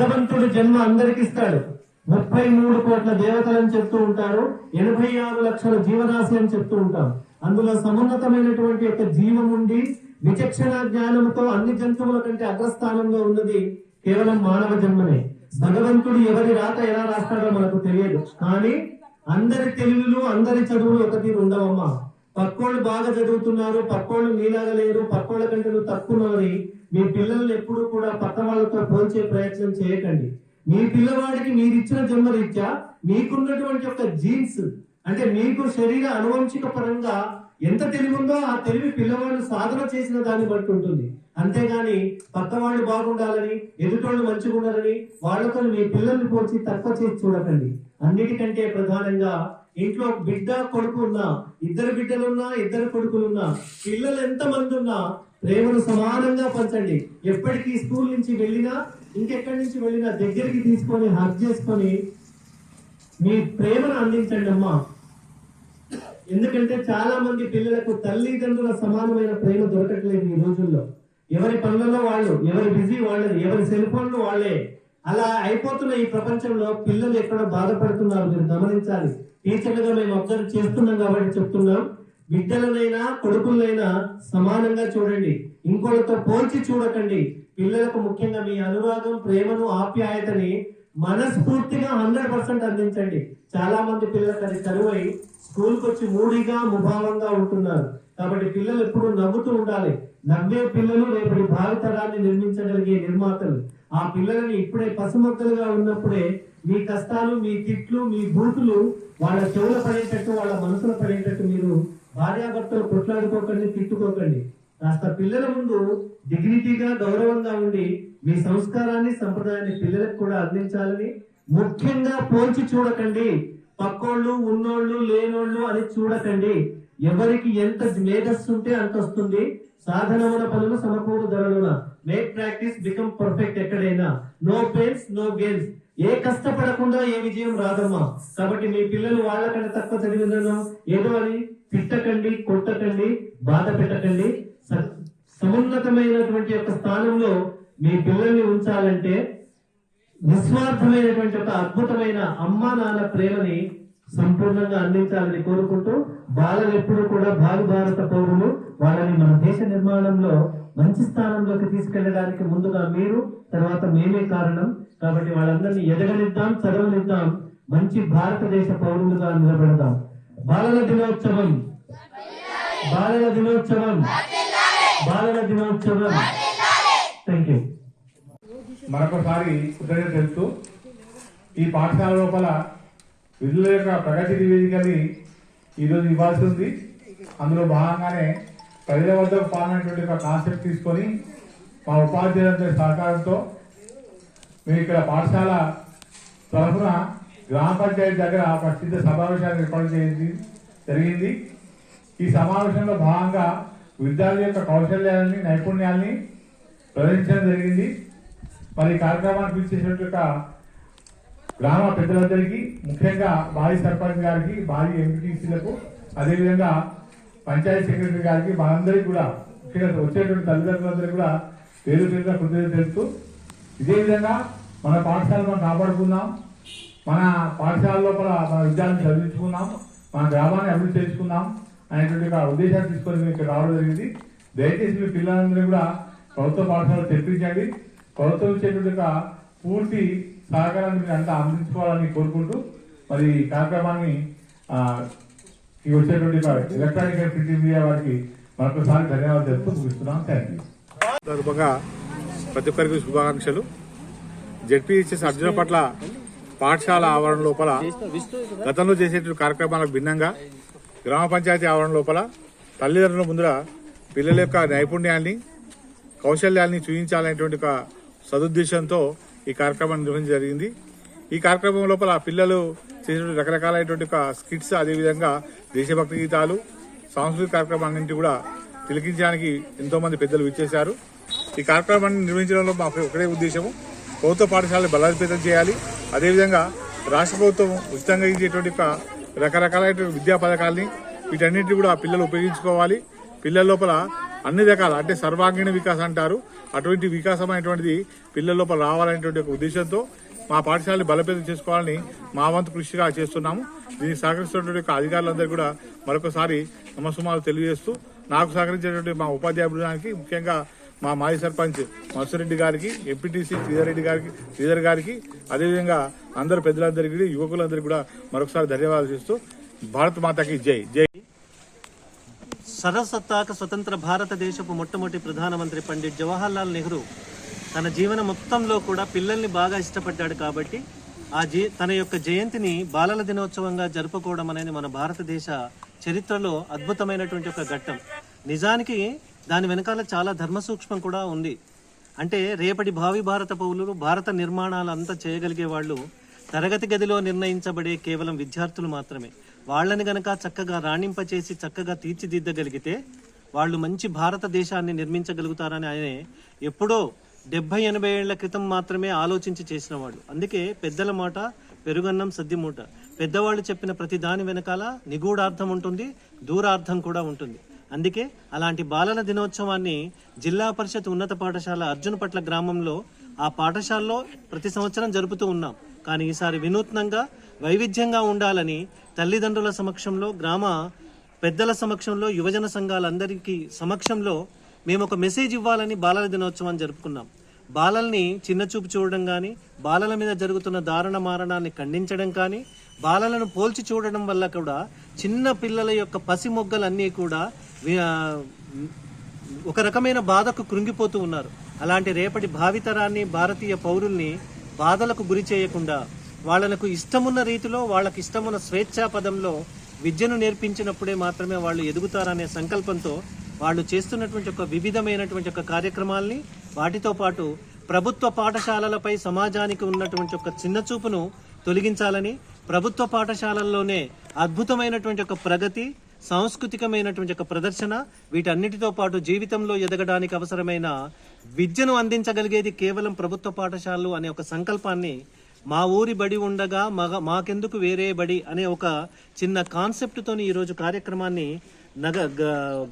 భగవంతుడు జన్మ అందరికి ఇస్తాడు. 33 కోట్ల దేవతలని చెప్తూ ఉంటారు, 86 లక్షల జీవరాశి అని చెప్తూ ఉంటాం. అందులో సమున్నతమైనటువంటి యొక్క జీవం ఉండి విచక్షణ జ్ఞానంతో అన్ని జంతువుల కంటే అగ్రస్థానంలో ఉన్నది కేవలం మానవ జన్మనే. భగవంతుడు ఎవరి రాత ఎలా రాస్తాడో మనకు తెలియదు, కానీ అందరి తెలివిలు అందరి చదువులు ఒక తీరు ఉండవమ్మా. పక్కోళ్ళు బాగా చదువుతున్నారు, పక్కోళ్ళు మీలాగా లేరు, పక్కోళ్ళ కంటే నువ్వు తక్కువని మీ పిల్లల్ని ఎప్పుడూ కూడా పక్క వాళ్ళతో పోల్చే ప్రయత్నం చేయకండి. మీ పిల్లవాడికి మీరిచ్చిన జన్మరీత్యా మీకున్నటువంటి యొక్క జీన్స్ అంటే మీకు శరీర అనువంశిక పరంగా ఎంత తెలివి ఉందో ఆ తెలివి పిల్లవాళ్ళు సాధన చేసిన దాన్ని బట్టి ఉంటుంది. అంతేగాని పక్క వాళ్ళు బాగుండాలని ఎదుటోళ్ళు మంచిగా ఉండాలని వాళ్లతో మీ పిల్లల్ని పోల్చి తక్కువ చేసి చూడకండి. అన్నిటికంటే ప్రధానంగా ఇంట్లో బిడ్డ కొడుకు ఉన్నా, ఇద్దరు బిడ్డలున్నా, ఇద్దరు కొడుకులున్నా, పిల్లలు ఎంత మంది ఉన్నా ప్రేమను సమానంగా పంచండి. ఎప్పటికీ స్కూల్ నుంచి వెళ్ళినా ఇంకెక్కడి నుంచి వెళ్ళినా దగ్గరికి తీసుకొని హగ్ చేసుకొని మీ ప్రేమను అందించండి అమ్మా. ఎందుకంటే చాలా మంది పిల్లలకు తల్లిదండ్రుల సమానమైన ప్రేమ దొరకట్లేదు ఈ రోజుల్లో. ఎవరి పనులలో వాళ్ళు, ఎవరి బిజీ వాళ్ళది, ఎవరి సెల్ ఫోన్లు వాళ్ళే. అలా అయిపోతున్న ఈ ప్రపంచంలో పిల్లలు ఎక్కడో బాధపడుతున్నారు, మీరు గమనించాలి. టీచర్లుగా మేము అబ్జర్వ్ చేస్తున్నాం కాబట్టి చెప్తున్నాం. బిడ్డలనైనా కొడుకులనైనా సమానంగా చూడండి, ఇంకోళ్ళతో పోల్చి చూడకండి. పిల్లలకు ముఖ్యంగా మీ అనురాగం, ప్రేమను, ఆప్యాయతని మనస్ఫూర్తిగా 100% అందించండి. చాలా మంది పిల్లలకు అది కరువై స్కూల్కి వచ్చి మూడిగా ముభావంగా ఉంటున్నారు. కాబట్టి పిల్లలు ఎప్పుడు నవ్వుతూ ఉండాలి. నవ్వే పిల్లలు రేపటి భావితరాన్ని నిర్మించగలిగే నిర్మాతలు. ఆ పిల్లలని ఇప్పుడే పసిమొక్కలుగా ఉన్నప్పుడే మీ కష్టాలు, మీ తిట్లు, మీ బూతులు వాళ్ళ చెవుల పడేటట్టు, వాళ్ళ మనసులో పడేటట్టు మీరు భార్యాభర్తలు కొట్లాడుకోకండి, తిట్టుకోకండి. కాస్త పిల్లల ముందు డిగ్నిటీగా, గౌరవంగా ఉండి మీ సంస్కారాన్ని, సంప్రదాయాన్ని పిల్లలకు కూడా అందించాలని. ముఖ్యంగా పోల్చి చూడకండి. పక్కోళ్ళు, ఉన్నోళ్ళు, లేనోళ్ళు అని చూడకండి. ఎవరికి ఎంత మేధస్సు ఉంటే అంత వస్తుంది. సాధనమున పనులు సమకూరు ధరలున. Make practice become perfect. ఎక్కడైనా నో పెయిన్స్ నో గెయిన్స్. ఏ కష్టపడకుండా ఏ విజయం రాదమ్మా. కాబట్టి మీ పిల్లలు వాళ్ళకంటే తక్కువ చదివిందనో ఏదో అని తిట్టకండి, కొట్టకండి, బాధ పెట్టకండి. సమున్నతమైనటువంటి యొక్క స్థానంలో మీ పిల్లల్ని ఉంచాలంటే నిస్వార్థమైనటువంటి ఒక అద్భుతమైన అమ్మా నాన్న ప్రేమని సంపూర్ణంగా అందించాలని కోరుకుంటూ, బాలలు ఎప్పుడు కూడా భావి భారత పౌరులు. వాళ్ళని మన దేశ నిర్మాణంలో మంచి స్థానంలోకి తీసుకెళ్లడానికి ముందుగా మీరు, తర్వాత మేమే కారణం. కాబట్టి వాళ్ళందరినీ ఎదగనిద్దాం, చదవనిద్దాం, మంచి భారతదేశ పౌరులుగా నిలబెడదాం. బాలల దినోత్సవం, బాలల దినోత్సవం, బాలల దినోత్సవం. Thank you. మరొకసారి కృతజ్ఞత తెలుపుతూ, ఈ పాఠశాల లోపల విధుల యొక్క ప్రగతి నివేదికని ఈరోజు ఇవ్వాల్సి ఉంది. అందులో భాగంగానే ప్రజల వద్దకు పాలనటువంటి ఒక కాన్సెప్ట్ తీసుకొని మా ఉపాధ్యాయులందరి సహకారంతో మేము ఇక్కడ పాఠశాల తరఫున గ్రామ పంచాయతీ దగ్గర ఒక సిద్ధ సమావేశాన్ని ఏర్పాటు జరిగింది. ఈ సమావేశంలో భాగంగా విద్యార్థుల యొక్క కౌశల్యాలని, నైపుణ్యాలని ప్రదర్శించడం జరిగింది. మరి కార్యక్రమానికి పిలిచేసినట్టు గ్రామ పెద్దలందరికీ, ముఖ్యంగా భారీ సర్పంచ్ గారికి, భారీ ఎంపీటీసీలకు, అదేవిధంగా పంచాయతీ సెక్రటరీ గారికి, మనందరికీ కూడా ముఖ్యంగా వచ్చేటువంటి తల్లిదండ్రులందరికీ కూడా పేరు పేరుగా కృతజ్ఞతలు తెలుపుతూ, ఇదే విధంగా మన పాఠశాల మనం కాపాడుకుందాం, మన పాఠశాల లోపల మన విద్యార్థులను చదివించుకుందాం, మన గ్రామాన్ని అభివృద్ధి చేసుకుందాం అనేటువంటి ఉద్దేశాన్ని తీసుకొని మేము ఇక్కడ రావడం జరిగింది. దయచేసి మీ పిల్లలందరూ కూడా ప్రభుత్వ పాఠశాలలో తెప్పించండి. ప్రభుత్వం ఇచ్చేటువంటి పూర్తి సహకారాన్ని మీరు అంతా అందించుకోవాలని కోరుకుంటూ, మరి ఈ కార్యక్రమాన్ని వచ్చేటువంటి ఎలక్ట్రానిక్ అండ్ ప్రింట్ మీడియా వారికి మరొకసారి ధన్యవాదాలు తెలుపుతూ ముగిస్తున్నాం. Thank you. సందర్భంగా ప్రతి ఒక్కరికి శుభాకాంక్షలు. జెడ్పీహెచ్ఎస్ అర్జునపట్ల పాఠశాల ఆవరణ లోపల గతంలో చేసేటువంటి కార్యక్రమాలకు భిన్నంగా గ్రామ పంచాయతీ ఆవరణ లోపల తల్లిదండ్రుల ముందర పిల్లల యొక్క నైపుణ్యాన్ని, కౌశల్యాన్ని చూపించాలనేటువంటి ఒక సదుద్దేశంతో ఈ కార్యక్రమాన్ని నిర్వహించడం జరిగింది. ఈ కార్యక్రమం లోపల పిల్లలు చేసినటువంటి రకరకాలైనటువంటి స్కిట్స్, అదేవిధంగా దేశభక్తి గీతాలు, సాంస్కృతిక కార్యక్రమాలన్నింటి కూడా తిలకించడానికి ఎంతో మంది పెద్దలు విచ్చేశారు. ఈ కార్యక్రమాన్ని నిర్వహించడంలో మాకు ఒకటే ఉద్దేశము, ప్రభుత్వ పాఠశాలను బలోపేతం చేయాలి. అదేవిధంగా రాష్ట్ర ప్రభుత్వం ఉచితంగా ఇచ్చేటువంటి రకరకాలైన విద్యా పథకాలని వీటన్నింటినీ కూడా పిల్లలు ఉపయోగించుకోవాలి. పిల్లల లోపల అన్ని రకాల అంటే సర్వాంగీణ వికాసం అంటారు, అటువంటి వికాసం అనేటువంటిది పిల్లల లోపల రావాలనేటువంటి ఒక ఉద్దేశంతో మా పాఠశాలని బలోపేతం చేసుకోవాలని మా వంతు కృషిగా చేస్తున్నాము. దీనికి సహకరిస్తున్నటువంటి అధికారులందరూ కూడా మరొకసారి నమస్సుమాలు తెలియజేస్తూ, నాకు సహకరించినటువంటి మా ఉపాధ్యాయ బృందానికి, ముఖ్యంగా మా మాజీ సర్పంచ్ మత్స్యరెడ్డి గారికి, ఎంపీటీసీ శ్రీధర్ గారికి, అదేవిధంగా అందరు పెద్దలందరికీ, యువకులందరికీ కూడా మరొకసారి ధన్యవాదాలు చేస్తూ, భారత్ మాతాకి జై జై. సర్వసత్తాక స్వతంత్ర భారతదేశపు మొట్టమొదటి ప్రధానమంత్రి పండిట్ జవహర్లాల్ నెహ్రూ తన జీవనం మొత్తంలో కూడా పిల్లల్ని బాగా ఇష్టపడ్డాడు కాబట్టి తన యొక్క జయంతిని బాలల దినోత్సవంగా జరుపుకోవడం అనేది మన భారతదేశ చరిత్రలో అద్భుతమైనటువంటి ఒక ఘట్టం. నిజానికి దాని వెనకాల చాలా ధర్మ సూక్ష్మం కూడా ఉంది. అంటే రేపటి భావి భారత పౌరులు, భారత నిర్మాణాలు అంతా చేయగలిగే వాళ్ళు తరగతి గదిలో నిర్ణయించబడే కేవలం విద్యార్థులు మాత్రమే. వాళ్ళని గనక చక్కగా రాణింపచేసి చక్కగా తీర్చిదిద్దగలిగితే వాళ్ళు మంచి భారతదేశాన్ని నిర్మించగలుగుతారని ఆయన ఎప్పుడో 70-80 ఏళ్ల క్రితం మాత్రమే ఆలోచించి చేసిన వాడు. అందుకే పెద్దల మాట పెరుగన్నం సద్దిమూట. పెద్దవాళ్ళు చెప్పిన ప్రతి దాని వెనకాల నిగూఢార్థం ఉంటుంది, దూరార్థం కూడా ఉంటుంది. అందుకే అలాంటి బాలల దినోత్సవాన్ని జిల్లా పరిషత్ ఉన్నత పాఠశాల అర్జునపట్ల గ్రామంలో ఆ పాఠశాలలో ప్రతి సంవత్సరం జరుపుతూ ఉన్నాం. కానీ ఈసారి వినూత్నంగా, వైవిధ్యంగా ఉండాలని తల్లిదండ్రుల సమక్షంలో, గ్రామ పెద్దల సమక్షంలో, యువజన సంఘాలందరికీ సమక్షంలో మేము ఒక మెసేజ్ ఇవ్వాలని బాలల దినోత్సవాన్ని జరుపుకున్నాం. బాలల్ని చిన్నచూపు చూడడం కానీ, బాలల మీద జరుగుతున్న దారుణ మారణాన్ని ఖండించడం కానీ, బాలలను పోల్చి చూడడం వల్ల కూడా చిన్న పిల్లల యొక్క పసి మొగ్గలన్నీ కూడా ఒక రకమైన బాధకు కృంగిపోతూ ఉన్నారు. అలాంటి రేపటి భావితరాన్ని, భారతీయ పౌరుల్ని బాధలకు గురి చేయకుండా వాళ్ళకు ఇష్టమున్న రీతిలో, వాళ్ళకి ఇష్టమున్న స్వేచ్ఛా పదంలో విద్యను నేర్పించినప్పుడే మాత్రమే వాళ్ళు ఎదుగుతారనే సంకల్పంతో వాళ్ళు చేస్తున్నటువంటి ఒక వివిధమైనటువంటి ఒక కార్యక్రమాల్ని, వాటితో పాటు ప్రభుత్వ పాఠశాలలపై సమాజానికి ఉన్నటువంటి ఒక చిన్న చూపును తొలగించాలని, ప్రభుత్వ పాఠశాలల్లోనే అద్భుతమైనటువంటి ఒక ప్రగతి, సాంస్కృతికమైనటువంటి ఒక ప్రదర్శన, వీటన్నిటితో పాటు జీవితంలో ఎదగడానికి అవసరమైన విద్యను అందించగలిగేది కేవలం ప్రభుత్వ పాఠశాలలు అనే ఒక సంకల్పాన్ని మా ఊరి బడి ఉండగా మాకెందుకు వేరే బడి అనే ఒక చిన్న కాన్సెప్ట్తోని ఈరోజు కార్యక్రమాన్ని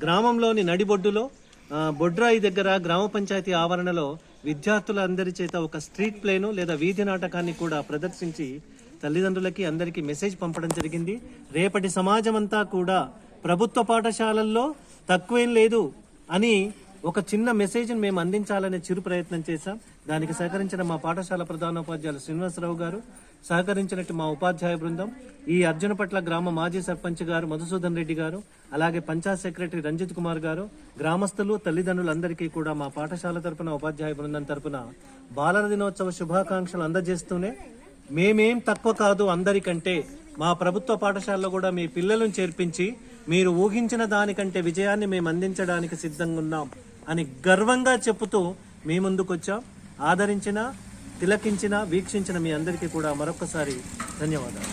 గ్రామంలోని నడిబొడ్డులో, బొడ్రాయి దగ్గర గ్రామ పంచాయతీ ఆవరణలో విద్యార్థులందరి చేత ఒక స్ట్రీట్ ప్లేను లేదా వీధి నాటకాన్ని కూడా ప్రదర్శించి తల్లిదండ్రులకి అందరికీ మెసేజ్ పంపడం జరిగింది. రేపటి సమాజం అంతా కూడా ప్రభుత్వ పాఠశాలల్లో తక్కువేం లేదు అని ఒక చిన్న మెసేజ్ని మేము అందించాలనే చిరు ప్రయత్నం చేశాం. దానికి సహకరించిన మా పాఠశాల ప్రధానోపాధ్యాయులు శ్రీనివాసరావు గారు, సహకరించినట్టు మా ఉపాధ్యాయ బృందం, ఈ అర్జునపట్ల గ్రామ మాజీ సర్పంచ్ గారు మధుసూదన్ రెడ్డి గారు, అలాగే పంచాయత్ సెక్రటరీ రంజిత్ కుమార్ గారు, గ్రామస్తులు, తల్లిదండ్రులందరికీ కూడా మా పాఠశాల తరపున, ఉపాధ్యాయ బృందం తరపున బాలల దినోత్సవ శుభాకాంక్షలు అందజేస్తూనే, మేమేం తక్కువ కాదు అందరికంటే, మా ప్రభుత్వ పాఠశాలలో కూడా మీ పిల్లలను చేర్పించి మీరు ఊహించిన దానికంటే విజయాన్ని మేము అందించడానికి సిద్ధంగా ఉన్నాం అని గర్వంగా చెప్పుతూ మీ ముందుకొచ్చాం. ఆదరించిన, తిలకించిన, వీక్షించిన మీ అందరికీ కూడా మరొకసారి ధన్యవాదాలు.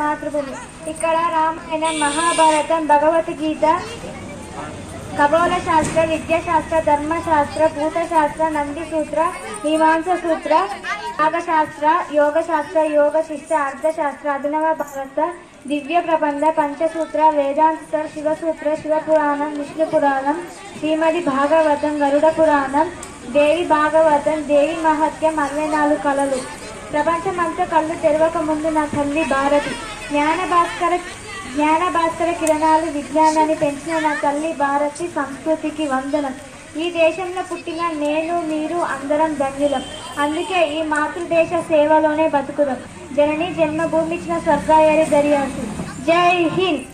మాతృభూమి ఇక్కడ రామాయణం, మహాభారతం, భగవద్గీత, ఖగోళ శాస్త్ర, విద్యాశాస్త్ర, ధర్మశాస్త్ర, భూతశాస్త్ర, నంది సూత్ర, మీమాంస సూత్ర, నాగశాస్త్ర, యోగశాస్త్ర, యోగ శిష్ట, అర్థశాస్త్ర, అభినవ భారత, దివ్య ప్రబంధ, పంచసూత్ర, వేదాంత, శివసూత్ర, శివపురాణం, విష్ణు పురాణం, శ్రీమది భాగవతం, గరుడ పురాణం, దేవి భాగవతం, దేవి మహత్యం, 64 కళలు. ప్రపంచమంతా కళ్ళు తెరవక ముందు నా తల్లి భారతి, జ్ఞాన భాస్కర కిరణాలు విజ్ఞానాన్ని పెంచిన నా తల్లి భారతి, సంస్కృతికి వందనం. ఈ దేశంలో పుట్టిన నేను, మీరు అందరం ధన్యులం. అందుకే ఈ మాతృదేశ సేవలోనే బతుకుదాం. జనని జన్మభూమి ఇచ్చిన స్వర్గాయరి దర్యాసు. జై హింద్.